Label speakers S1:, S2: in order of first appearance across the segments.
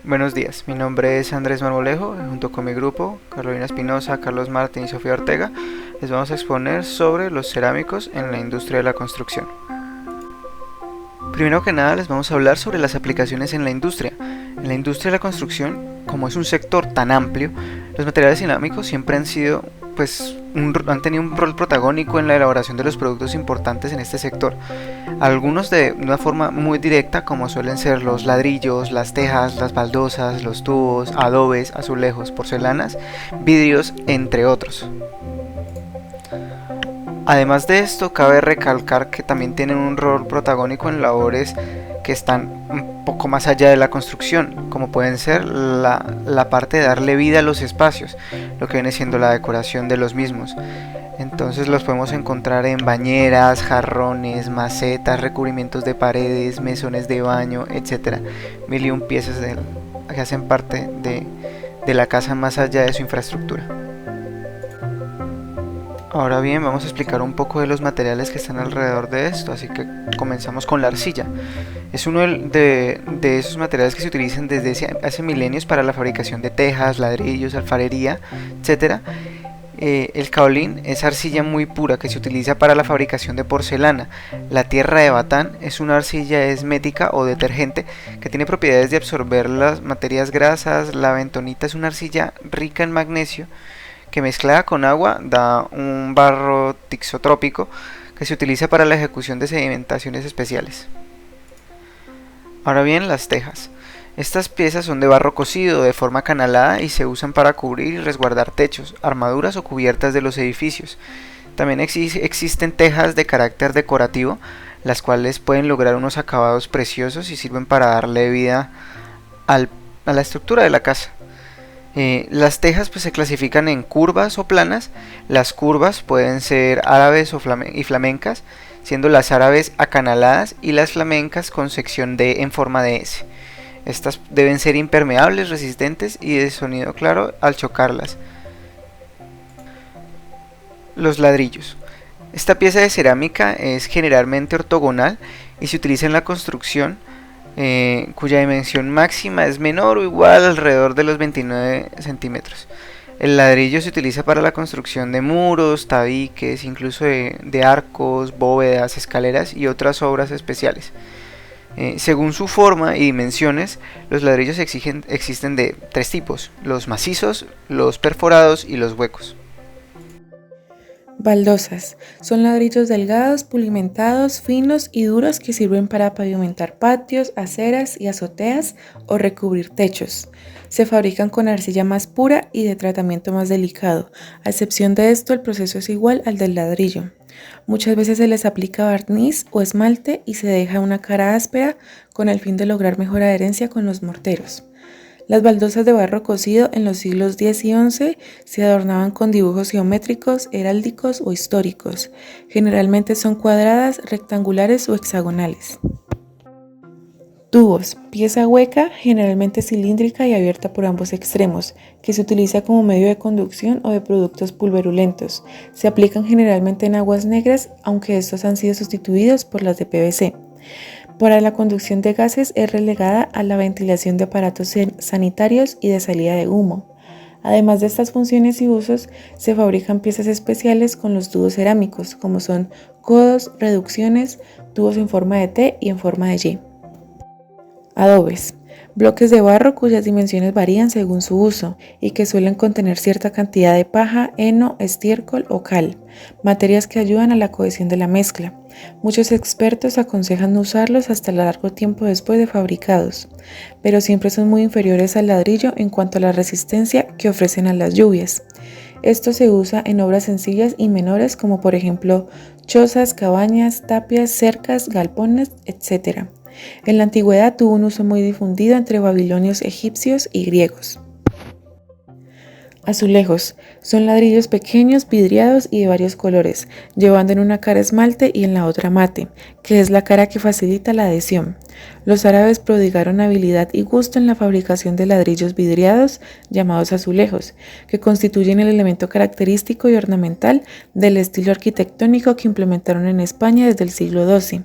S1: Buenos días, mi nombre es Andrés Marmolejo y junto con mi grupo, Carolina Espinosa, Carlos Martín y Sofía Ortega, les vamos a exponer sobre los cerámicos en la industria de la construcción. Primero que nada les vamos a hablar sobre las aplicaciones en la industria. En la industria de la construcción, como es un sector tan amplio, los materiales cerámicos siempre han sido, han tenido un rol protagónico en la elaboración de los productos importantes en este sector. Algunos de una forma muy directa, como suelen ser los ladrillos, las tejas, las baldosas, los tubos, adobes, azulejos, porcelanas, vidrios, entre otros. Además de esto, cabe recalcar que también tienen un rol protagónico en labores que están un poco más allá de la construcción, como pueden ser la parte de darle vida a los espacios, lo que viene siendo la decoración de los mismos. Entonces los podemos encontrar en bañeras, jarrones, macetas, recubrimientos de paredes, mesones de baño, etc. Mil y un piezas que hacen parte de la casa más allá de su infraestructura. Ahora bien, vamos a explicar un poco de los materiales que están alrededor de esto, así que comenzamos con la arcilla. Es uno de esos materiales que se utilizan desde hace milenios para la fabricación de tejas, ladrillos, alfarería, etc. El caolín es arcilla muy pura que se utiliza para la fabricación de porcelana. La tierra de batán es una arcilla esmética o detergente que tiene propiedades de absorber las materias grasas. La bentonita es una arcilla rica en magnesio que mezclada con agua da un barro tixotrópico que se utiliza para la ejecución de sedimentaciones especiales. Ahora bien, las tejas. Estas piezas son de barro cocido de forma canalada y se usan para cubrir y resguardar techos, armaduras o cubiertas de los edificios. También existen tejas de carácter decorativo, las cuales pueden lograr unos acabados preciosos y sirven para darle vida a la estructura de la casa. Las tejas se clasifican en curvas o planas. Las curvas pueden ser árabes y flamencas, siendo las árabes acanaladas y las flamencas con sección D en forma de S. Estas deben ser impermeables, resistentes y de sonido claro al chocarlas. Los ladrillos. Esta pieza de cerámica es generalmente ortogonal y se utiliza en la construcción, cuya dimensión máxima es menor o igual alrededor de los 29 centímetros. El ladrillo se utiliza para la construcción de muros, tabiques, incluso de arcos, bóvedas, escaleras y otras obras especiales. Según su forma y dimensiones, los ladrillos existen de tres tipos: los macizos, los perforados y los huecos.
S2: Baldosas. Son ladrillos delgados, pulimentados, finos y duros que sirven para pavimentar patios, aceras y azoteas o recubrir techos. Se fabrican con arcilla más pura y de tratamiento más delicado. A excepción de esto, el proceso es igual al del ladrillo. Muchas veces se les aplica barniz o esmalte y se deja una cara áspera con el fin de lograr mejor adherencia con los morteros. Las baldosas de barro cocido en los siglos X y XI se adornaban con dibujos geométricos, heráldicos o históricos. Generalmente son cuadradas, rectangulares o hexagonales. Tubos, pieza hueca, generalmente cilíndrica y abierta por ambos extremos, que se utiliza como medio de conducción o de productos pulverulentos. Se aplican generalmente en aguas negras, aunque estos han sido sustituidos por las de PVC. Para la conducción de gases es relegada a la ventilación de aparatos sanitarios y de salida de humo. Además de estas funciones y usos, se fabrican piezas especiales con los tubos cerámicos, como son codos, reducciones, tubos en forma de T y en forma de Y. Adobes. Bloques de barro cuyas dimensiones varían según su uso y que suelen contener cierta cantidad de paja, heno, estiércol o cal, materias que ayudan a la cohesión de la mezcla. Muchos expertos aconsejan no usarlos hasta largo tiempo después de fabricados, pero siempre son muy inferiores al ladrillo en cuanto a la resistencia que ofrecen a las lluvias. Esto se usa en obras sencillas y menores como por ejemplo chozas, cabañas, tapias, cercas, galpones, etc. En la antigüedad tuvo un uso muy difundido entre babilonios, egipcios y griegos. Azulejos. Son ladrillos pequeños, vidriados y de varios colores, llevando en una cara esmalte y en la otra mate, que es la cara que facilita la adhesión. Los árabes prodigaron habilidad y gusto en la fabricación de ladrillos vidriados llamados azulejos, que constituyen el elemento característico y ornamental del estilo arquitectónico que implementaron en España desde el siglo XII,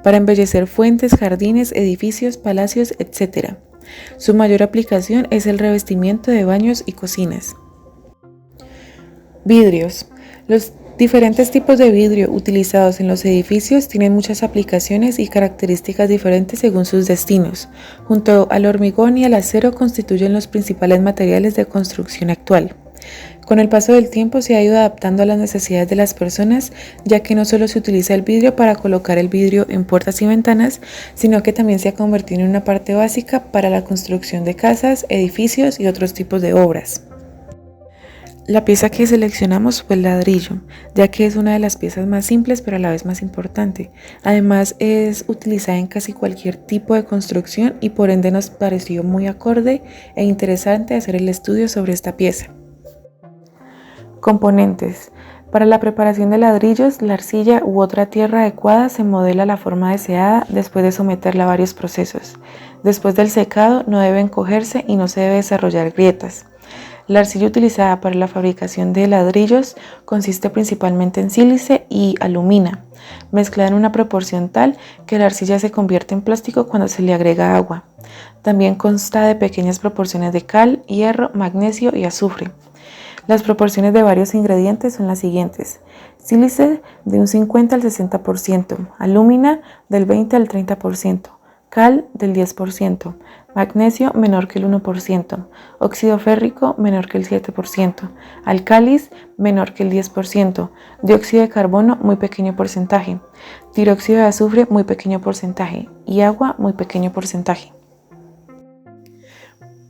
S2: para embellecer fuentes, jardines, edificios, palacios, etc. Su mayor aplicación es el revestimiento de baños y cocinas. Vidrios. Los diferentes tipos de vidrio utilizados en los edificios tienen muchas aplicaciones y características diferentes según sus destinos. Junto al hormigón y al acero constituyen los principales materiales de construcción actual. Con el paso del tiempo se ha ido adaptando a las necesidades de las personas, ya que no solo se utiliza el vidrio para colocar el vidrio en puertas y ventanas, sino que también se ha convertido en una parte básica para la construcción de casas, edificios y otros tipos de obras. La pieza que seleccionamos fue el ladrillo, ya que es una de las piezas más simples pero a la vez más importante. Además es utilizada en casi cualquier tipo de construcción y por ende nos pareció muy acorde e interesante hacer el estudio sobre esta pieza. Componentes. Para la preparación de ladrillos, la arcilla u otra tierra adecuada se modela a la forma deseada después de someterla a varios procesos. Después del secado no debe encogerse y no se debe desarrollar grietas. La arcilla utilizada para la fabricación de ladrillos consiste principalmente en sílice y alumina, mezclada en una proporción tal que la arcilla se convierte en plástico cuando se le agrega agua. También consta de pequeñas proporciones de cal, hierro, magnesio y azufre. Las proporciones de varios ingredientes son las siguientes: sílice de un 50 al 60%, alúmina del 20 al 30%, cal del 10%, magnesio menor que el 1%, óxido férrico menor que el 7%, álcalis menor que el 10%, dióxido de carbono muy pequeño porcentaje, dióxido de azufre muy pequeño porcentaje y agua muy pequeño porcentaje.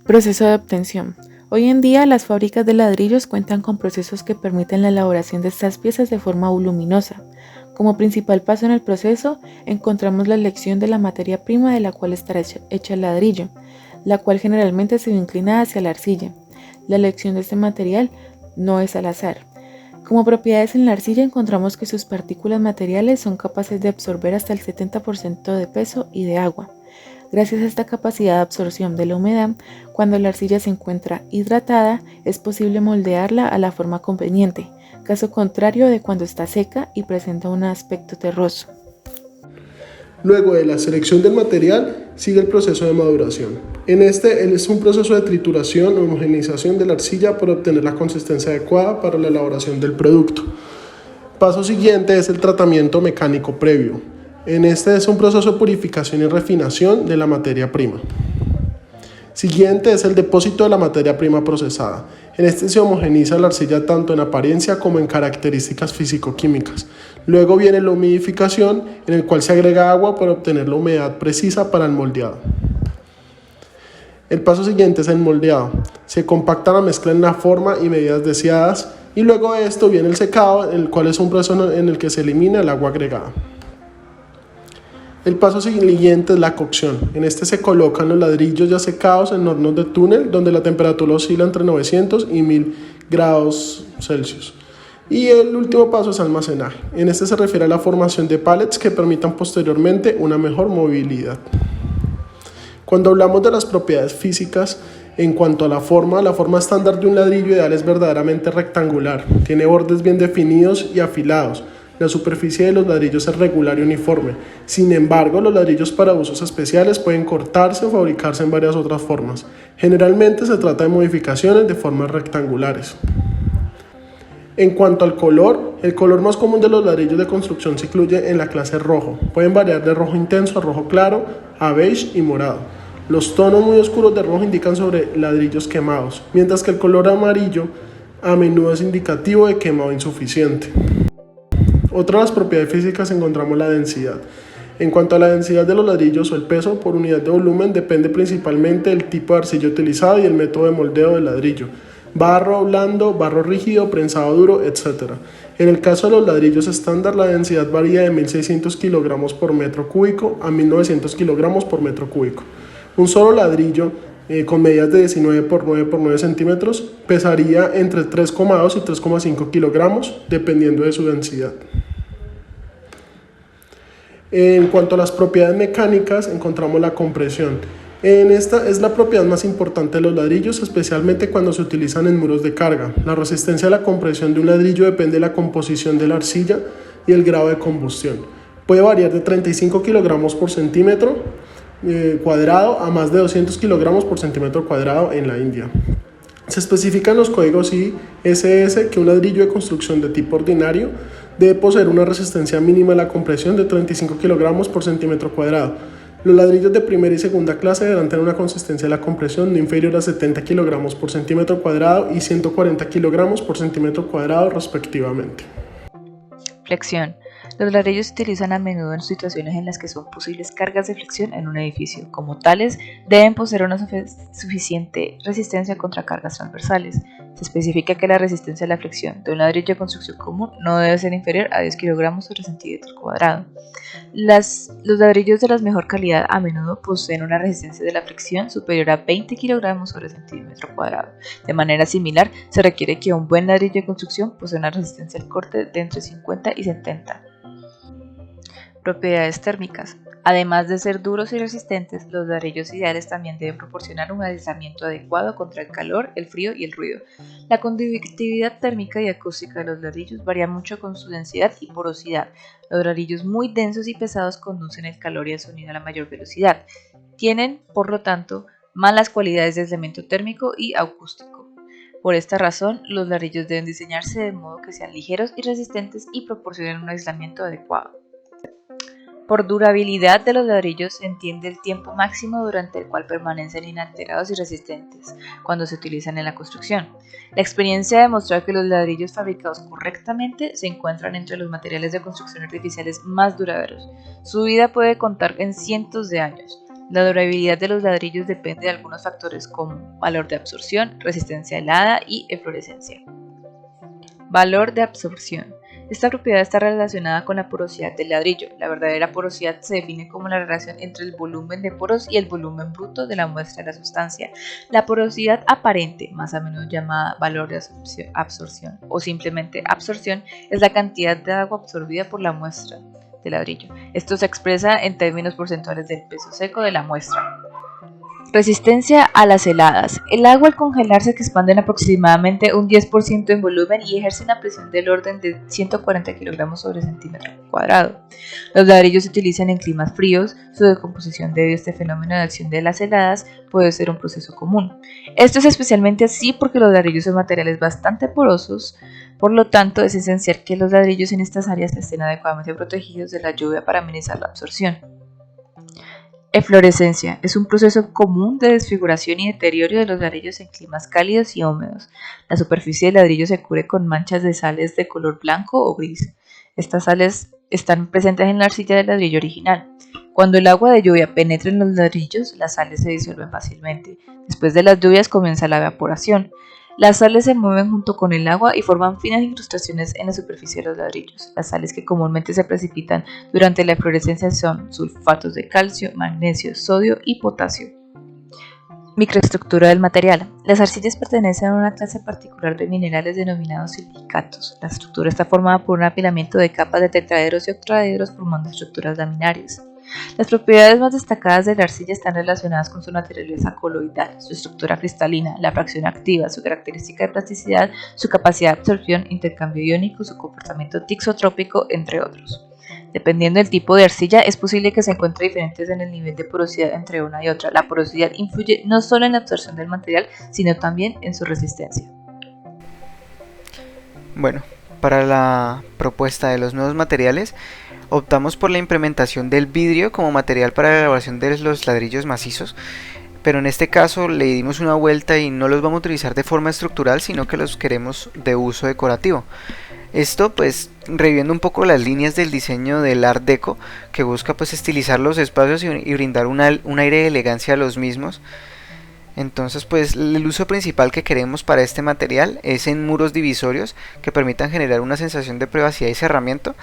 S2: Proceso de obtención. Hoy en día las fábricas de ladrillos cuentan con procesos que permiten la elaboración de estas piezas de forma voluminosa. Como principal paso en el proceso encontramos la elección de la materia prima de la cual estará hecha el ladrillo, la cual generalmente se inclina hacia la arcilla. La elección de este material no es al azar. Como propiedades en la arcilla encontramos que sus partículas materiales son capaces de absorber hasta el 70% de peso y de agua. Gracias a esta capacidad de absorción de la humedad, cuando la arcilla se encuentra hidratada, es posible moldearla a la forma conveniente, caso contrario de cuando está seca y presenta un aspecto terroso.
S3: Luego de la selección del material, sigue el proceso de maduración. En este es un proceso de trituración o homogeneización de la arcilla para obtener la consistencia adecuada para la elaboración del producto. Paso siguiente es el tratamiento mecánico previo. En este es un proceso de purificación y refinación de la materia prima. Siguiente es el depósito de la materia prima procesada. En este se homogeneiza la arcilla tanto en apariencia como en características físico-químicas. Luego viene la humidificación, en el cual se agrega agua para obtener la humedad precisa para el moldeado. El paso siguiente es el moldeado. Se compacta la mezcla en la forma y medidas deseadas y luego de esto viene el secado, el cual es un proceso en el que se elimina el agua agregada. El paso siguiente es la cocción. En este se colocan los ladrillos ya secados en hornos de túnel donde la temperatura oscila entre 900 y 1000 grados Celsius. Y el último paso es almacenaje. En este se refiere a la formación de pallets que permitan posteriormente una mejor movilidad. Cuando hablamos de las propiedades físicas, en cuanto a la forma estándar de un ladrillo ideal es verdaderamente rectangular. Tiene bordes bien definidos y afilados. La superficie de los ladrillos es regular y uniforme. Sin embargo, los ladrillos para usos especiales pueden cortarse o fabricarse en varias otras formas. Generalmente se trata de modificaciones de formas rectangulares. En cuanto al color, el color más común de los ladrillos de construcción se incluye en la clase rojo. Pueden variar de rojo intenso a rojo claro, a beige y morado. Los tonos muy oscuros de rojo indican sobre ladrillos quemados, mientras que el color amarillo a menudo es indicativo de quemado insuficiente. Otra de las propiedades físicas encontramos la densidad. En cuanto a la densidad de los ladrillos o el peso por unidad de volumen depende principalmente del tipo de arcilla utilizado y el método de moldeo del ladrillo. Barro blando, barro rígido, prensado duro, etc. En el caso de los ladrillos estándar, la densidad varía de 1600 kg por metro cúbico a 1900 kg por metro cúbico. Un solo ladrillo con medidas de 19 por 9 por 9 centímetros pesaría entre 3,2 y 3,5 kilogramos dependiendo de su densidad. En cuanto a las propiedades mecánicas, encontramos la compresión. Esta es la propiedad más importante de los ladrillos, especialmente cuando se utilizan en muros de carga. La resistencia a la compresión de un ladrillo depende de la composición de la arcilla y el grado de combustión. Puede variar de 35 kilogramos por centímetro cuadrado a más de 200 kilogramos por centímetro cuadrado en la India. Se especifica en los códigos ISS que un ladrillo de construcción de tipo ordinario debe poseer una resistencia mínima a la compresión de 35 kilogramos por centímetro cuadrado. Los ladrillos de primera y segunda clase deberán tener una consistencia de la compresión no inferior a 70 kilogramos por centímetro cuadrado y 140 kilogramos por centímetro cuadrado respectivamente.
S4: Flexión. Los ladrillos se utilizan a menudo en situaciones en las que son posibles cargas de flexión en un edificio. Como tales, deben poseer una suficiente resistencia contra cargas transversales. Se especifica que la resistencia a la flexión de un ladrillo de construcción común no debe ser inferior a 10 kg sobre centímetro cuadrado. Los ladrillos de la mejor calidad a menudo poseen una resistencia de la flexión superior a 20 kg sobre centímetro cuadrado. De manera similar, se requiere que un buen ladrillo de construcción posea una resistencia al corte de entre 50 y 70. Propiedades térmicas. Además de ser duros y resistentes, los ladrillos ideales también deben proporcionar un aislamiento adecuado contra el calor, el frío y el ruido. La conductividad térmica y acústica de los ladrillos varía mucho con su densidad y porosidad. Los ladrillos muy densos y pesados conducen el calor y el sonido a la mayor velocidad. Tienen, por lo tanto, malas cualidades de aislamiento térmico y acústico. Por esta razón, los ladrillos deben diseñarse de modo que sean ligeros y resistentes y proporcionen un aislamiento adecuado. Por durabilidad de los ladrillos se entiende el tiempo máximo durante el cual permanecen inalterados y resistentes cuando se utilizan en la construcción. La experiencia ha demostrado que los ladrillos fabricados correctamente se encuentran entre los materiales de construcción artificiales más duraderos. Su vida puede contar en cientos de años. La durabilidad de los ladrillos depende de algunos factores como valor de absorción, resistencia helada y eflorescencia. Valor de absorción. Esta propiedad está relacionada con la porosidad del ladrillo. La verdadera porosidad se define como la relación entre el volumen de poros y el volumen bruto de la muestra de la sustancia. La porosidad aparente, más a menudo llamada valor de absorción o simplemente absorción, es la cantidad de agua absorbida por la muestra de ladrillo. Esto se expresa en términos porcentuales del peso seco de la muestra. Resistencia a las heladas. El agua al congelarse se expande en aproximadamente un 10% en volumen y ejerce una presión del orden de 140 kg sobre centímetro cuadrado. Los ladrillos se utilizan en climas fríos. Su decomposición debido a este fenómeno de acción de las heladas puede ser un proceso común. Esto es especialmente así porque los ladrillos son materiales bastante porosos. Por lo tanto, es esencial que los ladrillos en estas áreas estén adecuadamente protegidos de la lluvia para minimizar la absorción. Eflorescencia es un proceso común de desfiguración y deterioro de los ladrillos en climas cálidos y húmedos. La superficie del ladrillo se cubre con manchas de sales de color blanco o gris. Estas sales están presentes en la arcilla del ladrillo original. Cuando el agua de lluvia penetra en los ladrillos, las sales se disuelven fácilmente. Después de las lluvias comienza la evaporación. Las sales se mueven junto con el agua y forman finas incrustaciones en la superficie de los ladrillos. Las sales que comúnmente se precipitan durante la eflorescencia son sulfatos de calcio, magnesio, sodio y potasio. Microestructura del material. Las arcillas pertenecen a una clase particular de minerales denominados silicatos. La estructura está formada por un apilamiento de capas de tetraedros y octaedros formando estructuras laminarias. Las propiedades más destacadas de la arcilla están relacionadas con su naturaleza coloidal, su estructura cristalina, la fracción activa, su característica de plasticidad, su capacidad de absorción, intercambio iónico, su comportamiento tixotrópico, entre otros. Dependiendo del tipo de arcilla, es posible que se encuentre diferentes en el nivel de porosidad entre una y otra. La porosidad influye no solo en la absorción del material, sino también en su resistencia.
S1: Bueno, para la propuesta de los nuevos materiales, optamos por la implementación del vidrio como material para la elaboración de los ladrillos macizos, pero en este caso le dimos una vuelta y no los vamos a utilizar de forma estructural, sino que los queremos de uso decorativo. Esto pues reviviendo un poco las líneas del diseño del Art Deco, que busca pues estilizar los espacios y brindar un aire de elegancia a los mismos. Entonces pues el uso principal que queremos para este material es en muros divisorios que permitan generar una sensación de privacidad y cerramiento,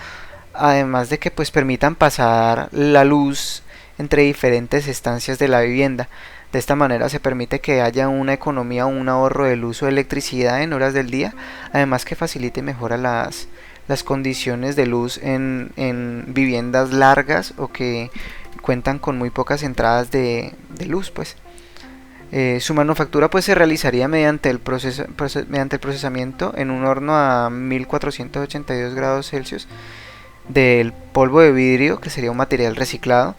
S1: además de que pues permitan pasar la luz entre diferentes estancias de la vivienda. De esta manera se permite que haya una economía o un ahorro del uso de electricidad en horas del día, además que facilite y mejora las condiciones de luz en viviendas largas o que cuentan con muy pocas entradas de luz pues. Su manufactura pues se realizaría mediante el procesamiento en un horno a 1482 grados Celsius del polvo de vidrio, que sería un material reciclado,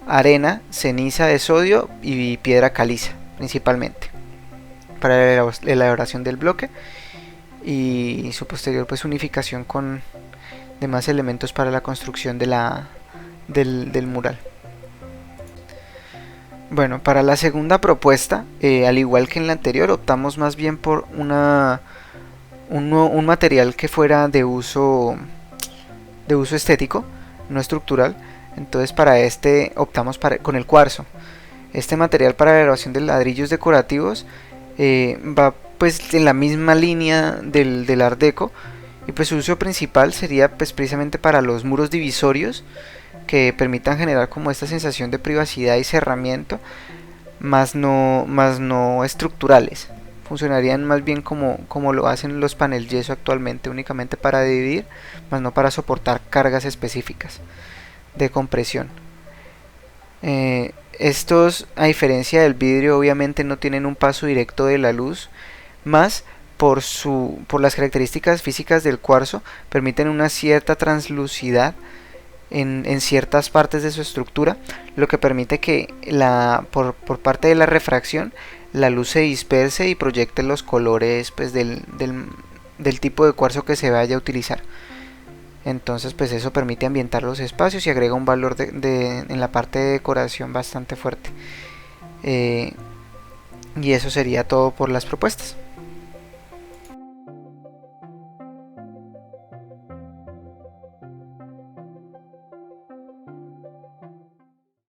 S1: arena, ceniza de sodio y piedra caliza principalmente para la elaboración del bloque, y su posterior pues unificación con demás elementos para la construcción del mural. Bueno, para la segunda propuesta, al igual que en la anterior, optamos más bien por un material que fuera de uso estético, no estructural. Entonces para este optamos con el cuarzo. Este material para la elaboración de ladrillos decorativos va pues en la misma línea del Art Deco, y pues su uso principal sería pues precisamente para los muros divisorios que permitan generar como esta sensación de privacidad y cerramiento, más no estructurales. Funcionarían más bien como lo hacen los panel yeso actualmente, únicamente para dividir, más no para soportar cargas específicas de compresión. Estos, a diferencia del vidrio, obviamente no tienen un paso directo de la luz, más por las características físicas del cuarzo permiten una cierta translucidad en ciertas partes de su estructura, lo que permite que por parte de la refracción la luz se disperse y proyecte los colores pues, del tipo de cuarzo que se vaya a utilizar. Entonces pues eso permite ambientar los espacios y agrega un valor en la parte de decoración bastante fuerte. Y eso sería todo por las propuestas.